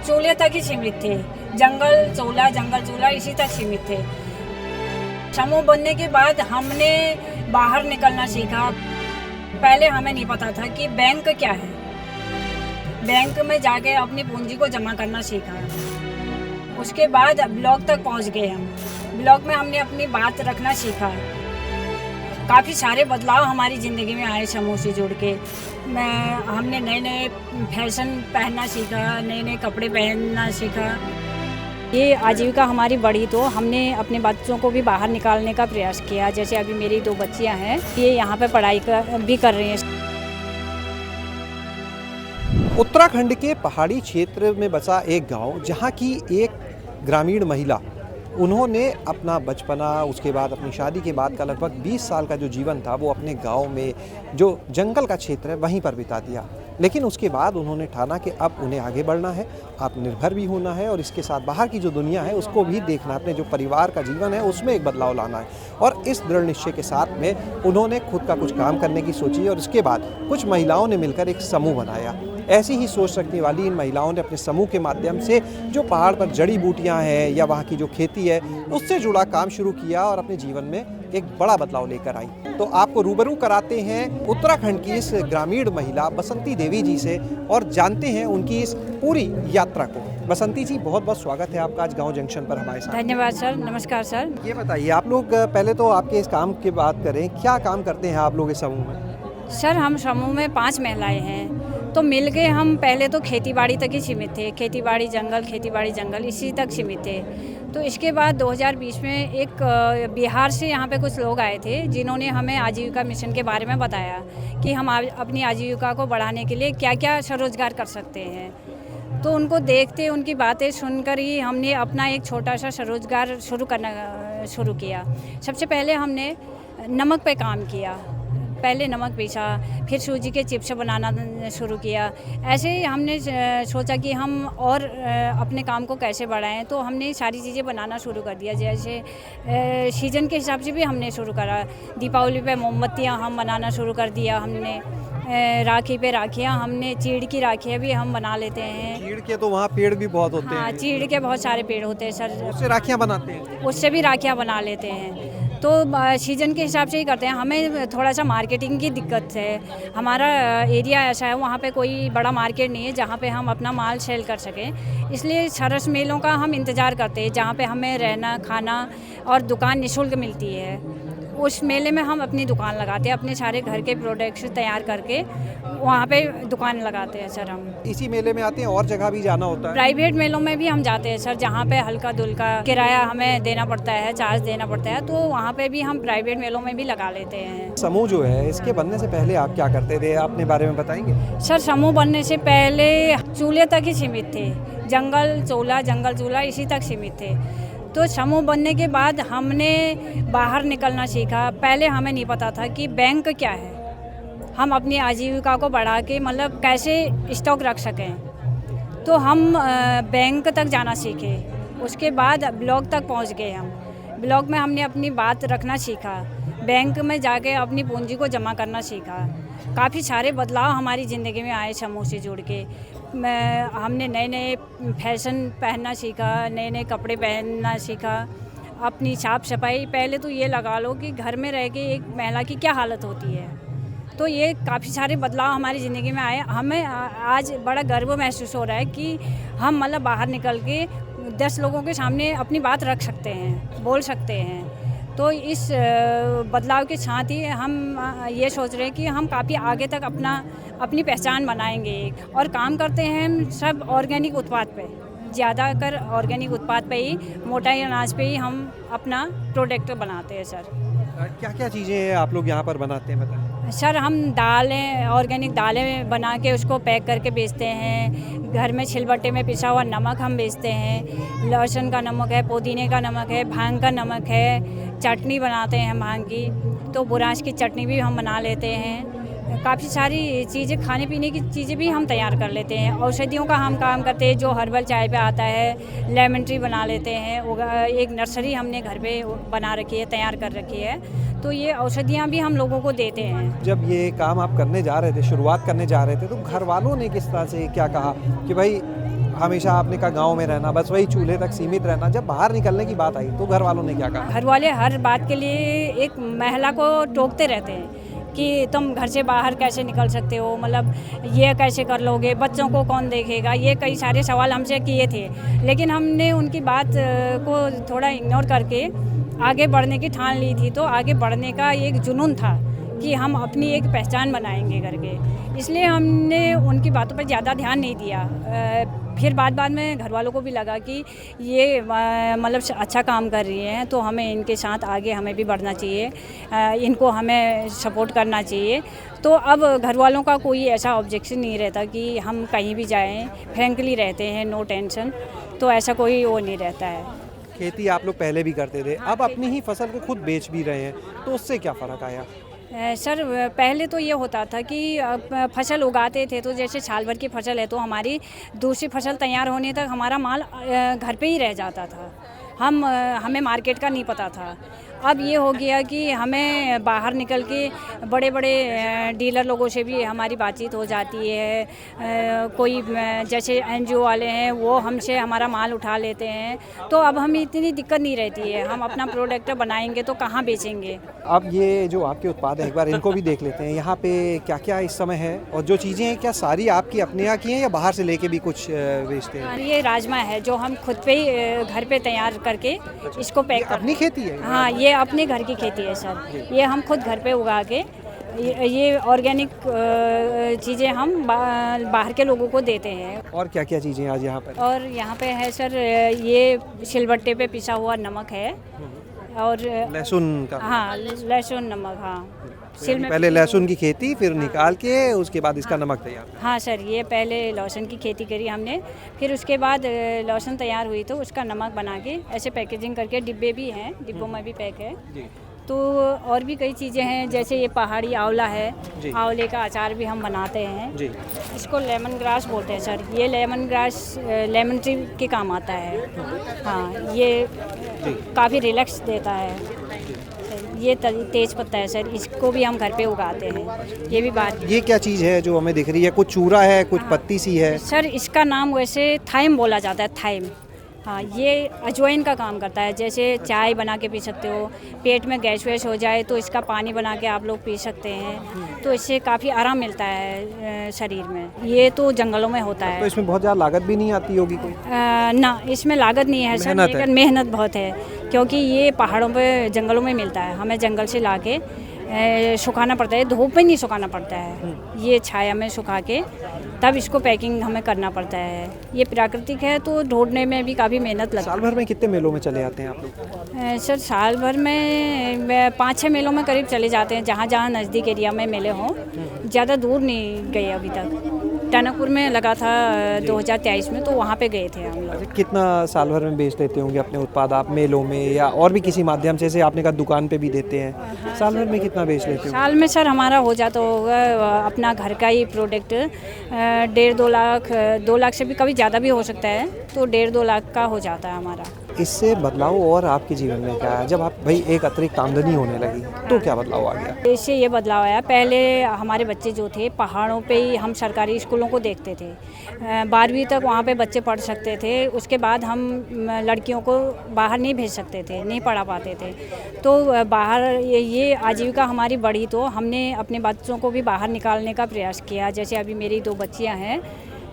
चूल्हे तक ही सीमित थे। जंगल चूल्हा इसी तक सीमित थे। समूह बनने के बाद हमने बाहर निकलना सीखा। पहले हमें नहीं पता था कि बैंक क्या है। बैंक में जाके अपनी पूंजी को जमा करना सीखा। उसके बाद ब्लॉक तक पहुंच गए हम। ब्लॉक में हमने अपनी बात रखना सीखा। काफ़ी सारे बदलाव हमारी ज़िंदगी में आए समूह से जुड़ के। हमने नए नए फैशन पहनना सीखा, नए नए कपड़े पहनना सीखा। ये आजीविका हमारी बढ़ी तो हमने अपने बच्चों को भी बाहर निकालने का प्रयास किया। जैसे अभी मेरी 2 बच्चियां हैं, ये यहाँ पे पढ़ाई भी कर रही हैं। उत्तराखंड के पहाड़ी क्षेत्र में बसा एक गांव, जहां की एक ग्रामीण महिला, उन्होंने अपना बचपना, उसके बाद अपनी शादी के बाद का लगभग 20 साल का जो जीवन था वो अपने गांव में, जो जंगल का क्षेत्र है, वहीं पर बिता दिया। लेकिन उसके बाद उन्होंने ठाना कि अब उन्हें आगे बढ़ना है, आत्मनिर्भर भी होना है और इसके साथ बाहर की जो दुनिया है उसको भी देखना, अपने जो परिवार का जीवन है उसमें एक बदलाव लाना है। और इस दृढ़ निश्चय के साथ में उन्होंने खुद का कुछ काम करने की सोची और उसके बाद कुछ महिलाओं ने मिलकर एक समूह बनाया। ऐसी ही सोच रखने वाली इन महिलाओं ने अपने समूह के माध्यम से जो पहाड़ पर जड़ी बूटियां हैं या वहाँ की जो खेती है उससे जुड़ा काम शुरू किया और अपने जीवन में एक बड़ा बदलाव लेकर आई। तो आपको रूबरू कराते हैं उत्तराखंड की इस ग्रामीण महिला बसंती देवी जी से और जानते हैं उनकी इस पूरी यात्रा को। बसंती जी, बहुत बहुत स्वागत है आपका आज गांव जंक्शन पर हमारे साथ। धन्यवाद सर, नमस्कार सर। ये बताइए, आप लोग पहले तो आपके इस काम की बात करें, क्या काम करते हैं आप लोग इस समूह में? सर, हम समूह में 5 महिलाएं हैं। तो मिल के हम पहले तो खेतीबाड़ी तक ही सीमित थे। खेतीबाड़ी जंगल इसी तक सीमित थे। तो इसके बाद 2020 में एक बिहार से यहाँ पे कुछ लोग आए थे, जिन्होंने हमें आजीविका मिशन के बारे में बताया कि हम अपनी आजीविका को बढ़ाने के लिए क्या क्या स्वरोजगार कर सकते हैं। तो उनको देखते, उनकी बातें सुनकर ही हमने अपना एक छोटा सा स्वरोजगार शुरू किया। सबसे पहले हमने नमक पे काम किया। पहले नमक पीसा, फिर सूजी के चिप्स बनाना शुरू किया। ऐसे ही हमने सोचा कि हम और अपने काम को कैसे बढ़ाएं, तो हमने सारी चीज़ें बनाना शुरू कर दिया। जैसे सीजन के हिसाब से भी हमने शुरू करा। दीपावली पे मोमबत्तियां हम बनाना शुरू कर दिया हमने। राखी पे राखियाँ, हमने चीड़ की राखियाँ भी हम बना लेते हैं। चीड़ के तो वहाँ पेड़ भी बहुत होते हैं। हाँ, चीड़ के बहुत सारे पेड़ होते हैं सर। उससे राखियाँ बनाते हैं? उससे भी राखियाँ बना लेते हैं। तो सीजन के हिसाब से ही करते हैं। हमें थोड़ा सा मार्केटिंग की दिक्कत है। हमारा एरिया ऐसा है, वहाँ पे कोई बड़ा मार्केट नहीं है जहाँ पे हम अपना माल सेल कर सकें। इसलिए सरस मेलों का हम इंतज़ार करते हैं, जहाँ पे हमें रहना, खाना और दुकान निःशुल्क मिलती है। उस मेले में हम अपनी दुकान लगाते हैं, अपने सारे घर के प्रोडक्ट्स तैयार करके वहाँ पे दुकान लगाते हैं सर हम। इसी मेले में आते हैं, और जगह भी जाना होता है? प्राइवेट मेलों में भी हम जाते हैं सर, जहाँ पे हल्का दुल्का किराया हमें देना पड़ता है, चार्ज देना पड़ता है, तो वहाँ पे भी हम प्राइवेट मेलों में भी लगा लेते हैं। समूह जो है, इसके बनने से पहले आप क्या करते थे, अपने बारे में बताएंगे? सर, समूह बनने से पहले चूल्हे तक ही सीमित थे। जंगल चूल्हा इसी तक सीमित थे। तो समूह बनने के बाद हमने बाहर निकलना सीखा। पहले हमें नहीं पता था कि बैंक क्या है। हम अपनी आजीविका को बढ़ा के मतलब कैसे स्टॉक रख सकें, तो हम बैंक तक जाना सीखे। उसके बाद ब्लॉक तक पहुंच गए हम। ब्लॉक में हमने अपनी बात रखना सीखा। बैंक में जाके अपनी पूंजी को जमा करना सीखा। काफ़ी सारे बदलाव हमारी ज़िंदगी में आए समूह से जुड़ के। हमने नए नए फैशन पहनना सीखा, नए नए कपड़े पहनना सीखा। अपनी साफ सफाई, पहले तो ये लगा लो कि घर में रह के एक महिला की क्या हालत होती है। तो ये काफ़ी सारे बदलाव हमारी ज़िंदगी में आए। हमें आज बड़ा गर्व महसूस हो रहा है कि हम मतलब बाहर निकल के 10 लोगों के सामने अपनी बात रख सकते हैं, बोल सकते हैं। तो इस बदलाव के साथ ही हम ये सोच रहे हैं कि हम काफ़ी आगे तक अपनी पहचान बनाएंगे और काम करते हैं हम सब ऑर्गेनिक उत्पाद पे, ज़्यादातर ऑर्गेनिक उत्पाद पे ही, मोटा अनाज पे ही हम अपना प्रोडक्ट बनाते हैं सर। क्या क्या चीज़ें आप लोग यहाँ पर बनाते हैं, बताएं? सर, हम दालें, ऑर्गेनिक दालें बना के उसको पैक करके बेचते हैं। घर में छिलबट्टे में पिसा हुआ नमक हम बेचते हैं। लहसुन का नमक है, पुदीने का नमक है, भांग का नमक है। चटनी बनाते हैं भांग की, तो बुराश की चटनी भी हम बना लेते हैं। काफ़ी सारी चीज़ें, खाने पीने की चीज़ें भी हम तैयार कर लेते हैं। औषधियों का हम काम करते हैं, जो हर्बल चाय पे आता है। लेमन ट्री बना लेते हैं। एक नर्सरी हमने घर पे बना रखी है, तैयार कर रखी है। तो ये औषधियाँ भी हम लोगों को देते हैं। जब ये काम आप करने जा रहे थे, शुरुआत करने जा रहे थे, तो घर वालों ने किस तरह से क्या कहा कि भाई हमेशा आपने कहा गांव में रहना, बस वही चूल्हे तक सीमित रहना, जब बाहर निकलने की बात आई तो घर वालों ने क्या कहा? घर वाले हर बात के लिए एक महिला को टोकते रहते हैं कि तुम घर से बाहर कैसे निकल सकते हो, मतलब ये कैसे कर लोगे, बच्चों को कौन देखेगा, ये कई सारे सवाल हमसे किए थे। लेकिन हमने उनकी बात को थोड़ा इग्नोर करके आगे बढ़ने की ठान ली थी। तो आगे बढ़ने का एक जुनून था कि हम अपनी एक पहचान बनाएंगे करके, इसलिए हमने उनकी बातों पर ज़्यादा ध्यान नहीं दिया। फिर बाद में घर वालों को भी लगा कि ये मतलब अच्छा काम कर रही हैं, तो हमें इनके साथ आगे हमें भी बढ़ना चाहिए, इनको हमें सपोर्ट करना चाहिए। तो अब घर वालों का कोई ऐसा ऑब्जेक्शन नहीं रहता कि हम कहीं भी जाएं, फ्रेंकली रहते हैं, नो टेंशन, तो ऐसा कोई वो नहीं रहता है। खेती आप लोग पहले भी करते थे, अब अपनी ही फसल को खुद बेच भी रहे हैं, तो उससे क्या फ़र्क आया? सर पहले तो ये होता था कि फसल उगाते थे, तो जैसे साल भर की फसल है तो हमारी दूसरी फसल तैयार होने तक हमारा माल घर पे ही रह जाता था, हमें मार्केट का नहीं पता था। अब ये हो गया कि हमें बाहर निकल के बड़े बड़े डीलर लोगों से भी हमारी बातचीत हो जाती है। कोई जैसे एनजीओ वाले हैं वो हमसे हमारा माल उठा लेते हैं, तो अब हमें इतनी दिक्कत नहीं रहती है। हम अपना प्रोडक्ट बनाएंगे तो कहाँ बेचेंगे। अब ये जो आपके उत्पाद हैं एक बार इनको भी देख लेते हैं। यहाँ पे क्या क्या इस समय है, और जो चीज़ें हैं क्या सारी आपकी अपने यहाँ की हैं या बाहर से लेके भी कुछ बेचते हैं? ये राजमा है जो हम खुद पे ही घर पे तैयार करके इसको पैक कर। अपनी खेती है? हाँ, ये अपने घर की खेती है सर। ये हम खुद घर पे उगा के ये ऑर्गेनिक चीज़ें हम बाहर के लोगों को देते हैं। और क्या क्या चीज़ें आज यहाँ पर? और यहाँ पे है सर, ये सिलबट्टे पे पिसा हुआ नमक है, और लहसुन का? हाँ, लहसुन नमक। हाँ, पहले लहसुन की खेती, फिर निकाल के उसके बाद इसका नमक तैयार? हाँ सर, ये पहले लहसुन की खेती करी हमने, फिर उसके बाद लहसुन तैयार हुई तो उसका नमक बना के ऐसे पैकेजिंग करके, डिब्बे भी हैं, डिब्बों में भी पैक है। तो और भी कई चीज़ें हैं, जैसे ये पहाड़ी आंवला है, आंवले का अचार भी हम बनाते हैं जी। इसको लेमन ग्रास बोलते हैं सर। ये लेमन ग्रास लेमन ट्री के काम आता है। हाँ, ये काफ़ी रिलैक्स देता है। ये तेज पत्ता है सर, इसको भी हम घर पे उगाते हैं। ये भी बात। ये क्या चीज़ है जो हमें दिख रही है? कुछ चूरा है, कुछ पत्ती सी है? सर इसका नाम वैसे थाइम बोला जाता है, थाइम। हाँ, ये अजवाइन का काम करता है। जैसे चाय बना के पी सकते हो, पेट में गैस वैस हो जाए तो इसका पानी बना के आप लोग पी सकते हैं, तो इससे काफ़ी आराम मिलता है शरीर में। ये तो जंगलों में होता है। तो इसमें बहुत ज़्यादा लागत भी नहीं आती होगी कोई? ना, इसमें लागत नहीं है सर, लेकिन मेहनत बहुत है, क्योंकि ये पहाड़ों पे जंगलों में मिलता है। हमें जंगल से ला के सुखाना पड़ता है, धूप में नहीं सुखाना पड़ता है, ये छाया में सुखा के तब इसको पैकिंग हमें करना पड़ता है। ये प्राकृतिक है तो ढूंढने में भी काफ़ी मेहनत लगती है। साल भर में कितने मेलों में चले आते हैं आप लोग? सर साल भर में 5-6 मेलों में करीब चले जाते हैं, जहाँ जहाँ नज़दीक एरिया में मेले हों। ज़्यादा दूर नहीं गए अभी तक। टनकपुर में लगा था 2023 में, तो वहाँ पे गए थे हम लोग। कितना साल भर में बेच लेते होंगे अपने उत्पाद आप मेलों में, या और भी किसी माध्यम से? जैसे आपने कहा दुकान पे भी देते हैं। हाँ, साल भर में कितना बेच लेते हो? साल में सर हमारा हो जाता होगा अपना घर का ही प्रोडक्ट 1.5-2 लाख, 2 लाख से भी कभी ज़्यादा भी हो सकता है, तो 1.5-2 लाख का हो जाता है हमारा। इससे बदलाव और आपके जीवन में क्या है? जब आप भाई एक अतिरिक्त आमदनी होने लगी तो क्या बदलाव आ गया? इससे ये बदलाव आया, पहले हमारे बच्चे जो थे पहाड़ों पे ही हम सरकारी स्कूलों को देखते थे। 12वीं तक वहाँ पे बच्चे पढ़ सकते थे, उसके बाद हम लड़कियों को बाहर नहीं भेज सकते थे, नहीं पढ़ा पाते थे। तो बाहर ये आजीविका हमारी बढ़ी, तो हमने अपने बच्चों को भी बाहर निकालने का प्रयास किया। जैसे अभी मेरी 2 बच्चियाँ हैं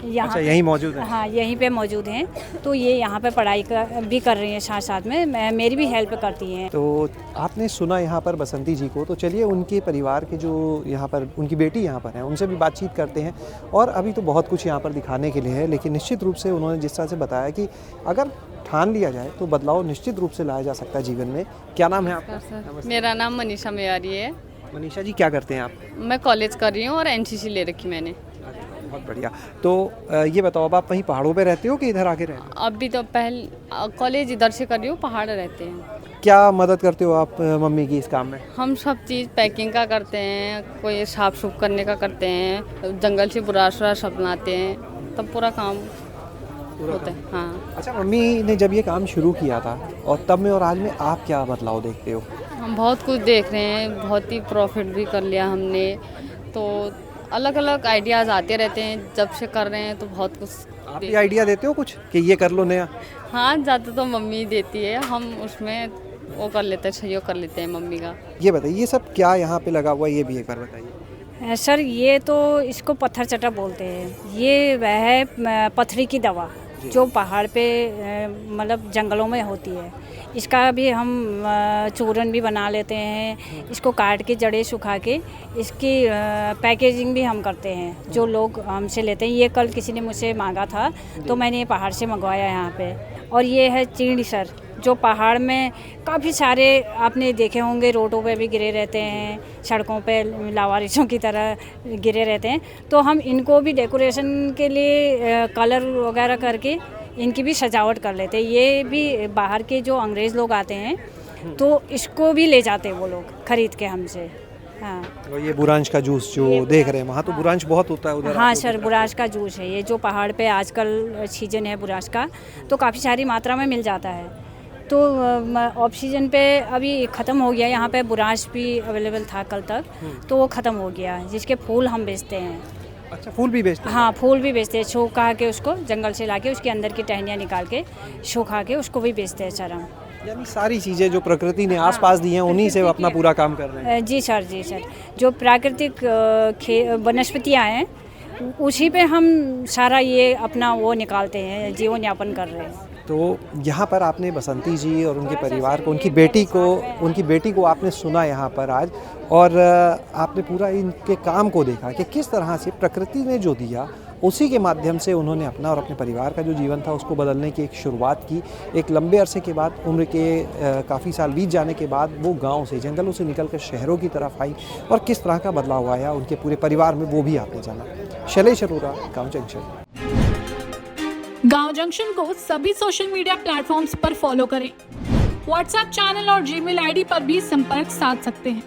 यहाँ। अच्छा, यहीं मौजूद है? हाँ, यहीं पे मौजूद हैं, तो ये यहाँ पे पढ़ाई भी कर रही हैं, साथ साथ में मेरी भी हेल्प करती हैं। तो आपने सुना यहाँ पर बसंती जी को, तो चलिए उनके परिवार के जो यहाँ पर उनकी बेटी यहाँ पर हैं उनसे भी बातचीत करते हैं। और अभी तो बहुत कुछ यहाँ पर दिखाने के लिए है, लेकिन निश्चित रूप से उन्होंने जिस तरह से बताया कि अगर ठान लिया जाए तो बदलाव निश्चित रूप से लाया जा सकता है जीवन में। क्या नाम है आपका? मेरा नाम मनीषा मेयारी है। मनीषा जी, क्या करते हैं आप? मैं कॉलेज कर रही हूँ और एनसीसी ले रखी मैंने। बहुत बढ़िया। तो ये बताओ, अब आप वहीं पहाड़ों पे रहते हो कि इधर आके रहते हो? अभी तो कॉलेज इधर से कर रही हूँ, पहाड़ रहते हैं। क्या मदद करते हो आप मम्मी की इस काम में? हम सब चीज़ पैकिंग का करते हैं, कोई साफ सुफ करने का करते हैं, जंगल से बुराश सब बनाते हैं, तब पूरा काम होता है। हाँ। अच्छा, मम्मी ने जब ये काम शुरू किया था और तब में और आज में आप क्या बदलाव देखते हो? हम बहुत कुछ देख रहे हैं, बहुत ही प्रॉफिट भी कर लिया हमने। तो अलग अलग आइडियाज़ आते रहते हैं, जब से कर रहे हैं तो बहुत कुछ। आप भी आइडिया देते हो कुछ कि ये कर लो नया? हाँ, ज़्यादा तो मम्मी देती है, हम उसमें वो कर लेते हैं, सहयोग कर लेते हैं मम्मी का। ये बताइए ये सब क्या यहाँ पे लगा हुआ है, ये भी एक बार बताइए। सर ये तो इसको पत्थर चटा बोलते हैं। ये वह है पथरी की दवा जो पहाड़ पे मतलब जंगलों में होती है। इसका भी हम चूरन भी बना लेते हैं। इसको काट के जड़ें सुखा के इसकी पैकेजिंग भी हम करते हैं, जो लोग हमसे लेते हैं। ये कल किसी ने मुझसे मांगा था तो मैंने ये पहाड़ से मंगवाया यहाँ पे। और ये है चीड़ सर, जो पहाड़ में काफ़ी सारे आपने देखे होंगे, रोडों पे भी गिरे रहते हैं, सड़कों पे लावारिसों की तरह गिरे रहते हैं। तो हम इनको भी डेकोरेशन के लिए कलर वगैरह करके इनकी भी सजावट कर लेते हैं। ये भी बाहर के जो अंग्रेज़ लोग आते हैं तो इसको भी ले जाते हैं वो लोग खरीद के हमसे। हाँ, और ये बुरांश का जूस जो देख रहे हैं, वहाँ तो बुरांश बहुत होता है उधर। हाँ सर, बुरांश का जूस है ये, जो पहाड़ पे आजकल सीजन है बुरांश का, तो काफ़ी सारी मात्रा में मिल जाता है। तो ऑफ सीजन पे अभी ख़त्म हो गया, यहाँ पे बुरांश भी अवेलेबल था कल तक, तो वो ख़त्म हो गया, जिसके फूल हम बेचते हैं। अच्छा, फूल भी बेचते हैं? हाँ, फूल भी बेचते हैं, सुखा के उसको जंगल से लाके उसके अंदर की टहनियाँ निकाल के सुखा के उसको भी बेचते हैं सर हम। यानी सारी चीज़ें जो प्रकृति ने आसपास दी हैं उन्हीं से अपना पूरा काम कर रहे हैं। जी सर, जी सर, जो प्राकृतिक वनस्पतियाँ हैं उसी पे हम सारा ये अपना वो निकालते हैं, जीवन यापन कर रहे हैं। तो यहाँ पर आपने बसंती जी और उनके परिवार को, उनकी बेटी को आपने सुना यहाँ पर आज, और आपने पूरा इनके काम को देखा कि किस तरह से प्रकृति ने जो दिया उसी के माध्यम से उन्होंने अपना और अपने परिवार का जो जीवन था उसको बदलने की एक शुरुआत की। एक लंबे अरसे के बाद, उम्र के काफ़ी साल बीत जाने के बाद वो गांव से, जंगलों से निकलकर शहरों की तरफ आई और किस तरह का बदलाव आया उनके पूरे परिवार में, वो भी आपने जाना। शैलेश अरोरा, गाँव जंक्शन। गांव जंक्शन को सभी सोशल मीडिया प्लेटफॉर्म्स पर फॉलो करें। व्हाट्सएप चैनल और जीमेल आईडी पर भी संपर्क साध सकते हैं।